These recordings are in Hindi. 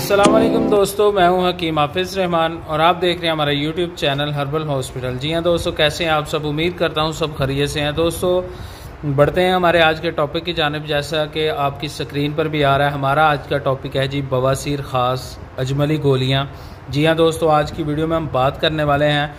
अस्सलाम वालेकुम दोस्तों, मैं हूं हकीम हाफिज़ रहमान और आप देख रहे हैं हमारा यूट्यूब चैनल हर्बल हॉस्पिटल। जी हाँ दोस्तों, कैसे हैं आप सब? उम्मीद करता हूं सब खैरियत से हैं। दोस्तों बढ़ते हैं हमारे आज के टॉपिक की जानिब। जैसा कि आपकी स्क्रीन पर भी आ रहा है, हमारा आज का टॉपिक है जी बवासीर ख़ास अजमली गोलियाँ। जी हाँ दोस्तों, आज की वीडियो में हम बात करने वाले हैं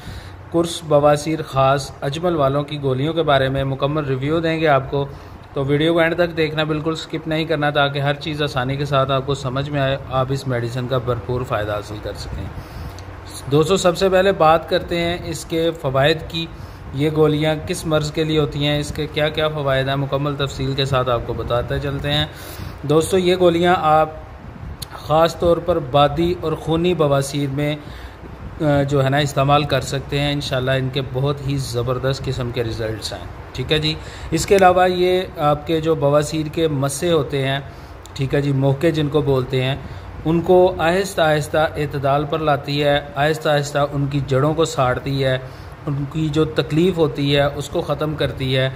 कुर्स बवासीर ख़ास अजमल वालों की गोलियों के बारे में। मुकम्मल रिव्यू देंगे आपको, तो वीडियो को एंड तक देखना, बिल्कुल स्किप नहीं करना, ताकि हर चीज़ आसानी के साथ आपको समझ में आए, आप इस मेडिसिन का भरपूर फ़ायदा हासिल कर सकें। दोस्तों सबसे पहले बात करते हैं इसके फ़वाइद की। ये गोलियां किस मर्ज़ के लिए होती हैं, इसके क्या क्या फ़वाइद हैं, मुकम्मल तफसील के साथ आपको बताते चलते हैं। दोस्तों ये गोलियाँ आप ख़ास तौर पर बादी और खूनी बवासीर में जो है ना इस्तेमाल कर सकते हैं। इंशाल्लाह इनके बहुत ही ज़बरदस्त किस्म के रिज़ल्ट्स हैं। ठीक है जी। इसके अलावा ये आपके जो बवासीर के मस्से होते हैं, ठीक है जी, मोके जिनको बोलते हैं, उनको आहिस्ता आहिस्ता एतदाल पर लाती है, आहिस्ता आहिस्ता उनकी जड़ों को साड़ती है, उनकी जो तकलीफ़ होती है उसको ख़त्म करती है,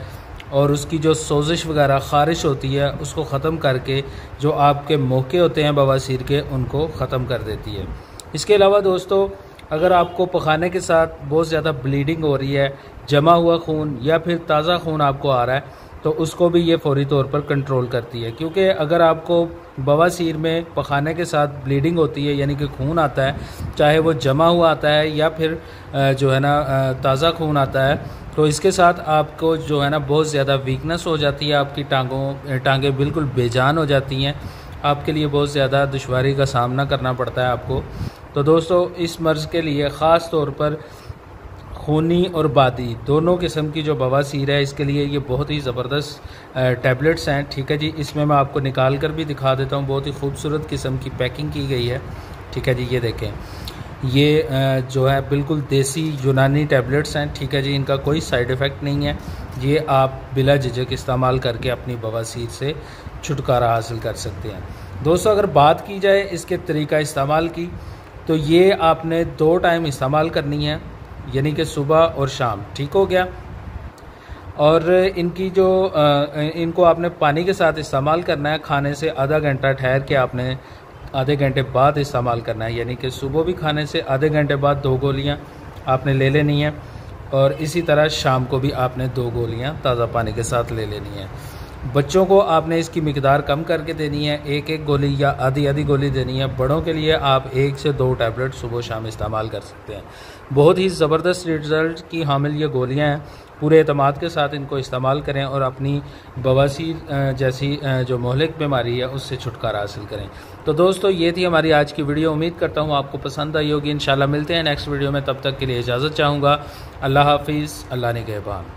और उसकी जो सोजिश वगैरह ख़ारिश होती है उसको ख़त्म करके जो आपके मोके होते हैं बवासीर के, उनको ख़त्म कर देती है। इसके अलावा दोस्तों, अगर आपको पखाने के साथ बहुत ज़्यादा ब्लीडिंग हो रही है, जमा हुआ खून या फिर ताज़ा खून आपको आ रहा है, तो उसको भी ये फौरी तौर पर कंट्रोल करती है। क्योंकि अगर आपको बवासीर में पखाने के साथ ब्लीडिंग होती है, यानी कि खून आता है, चाहे वो जमा हुआ आता है या फिर जो है ना ताज़ा खून आता है, तो इसके साथ आपको जो है ना बहुत ज़्यादा वीकनेस हो जाती है, आपकी टांगें बिल्कुल बेजान हो जाती हैं, आपके लिए बहुत ज़्यादा दुश्वारी का सामना करना पड़ता है आपको। तो दोस्तों इस मर्ज़ के लिए ख़ास तौर पर खूनी और बादी दोनों किस्म की जो बवासीर है, इसके लिए ये बहुत ही ज़बरदस्त टैबलेट्स हैं। ठीक है जी, इसमें मैं आपको निकाल कर भी दिखा देता हूँ। बहुत ही खूबसूरत किस्म की पैकिंग की गई है। ठीक है जी, ये देखें, ये जो है बिल्कुल देसी यूनानी टैबलेट्स हैं। ठीक है जी, इनका कोई साइड इफ़ेक्ट नहीं है। ये आप बिला झिझक इस्तेमाल करके अपनी बवासीर से छुटकारा हासिल कर सकते हैं। दोस्तों अगर बात की जाए इसके तरीका इस्तेमाल की, तो ये आपने 2 टाइम इस्तेमाल करनी है, यानी कि सुबह और शाम। ठीक हो गया। और इनकी जो इनको आपने पानी के साथ इस्तेमाल करना है। खाने से आधा घंटा ठहर के आपने आधे घंटे बाद इस्तेमाल करना है, यानी कि सुबह भी खाने से आधे घंटे बाद 2 गोलियां आपने ले लेनी है, और इसी तरह शाम को भी आपने 2 गोलियां ताज़ा पानी के साथ ले लेनी है। बच्चों को आपने इसकी मिकदार कम करके देनी है, 1-1 गोली या आधी गोली देनी है। बड़ों के लिए आप 1 से 2 टैबलेट सुबह शाम इस्तेमाल कर सकते हैं। बहुत ही ज़बरदस्त रिज़ल्ट की हामिल ये गोलियां हैं। पूरे एतमाद के साथ इनको इस्तेमाल करें और अपनी बवासीर जैसी जो मोहलिक बीमारी है उससे छुटकारा हासिल करें। तो दोस्तों ये थी हमारी आज की वीडियो। उम्मीद करता हूँ आपको पसंद आई होगी। इंशाल्लाह मिलते हैं नेक्स्ट वीडियो में, तब तक के लिए इजाज़त चाहूँगा। अल्लाह हाफिज़, अल्लाह निगहबान।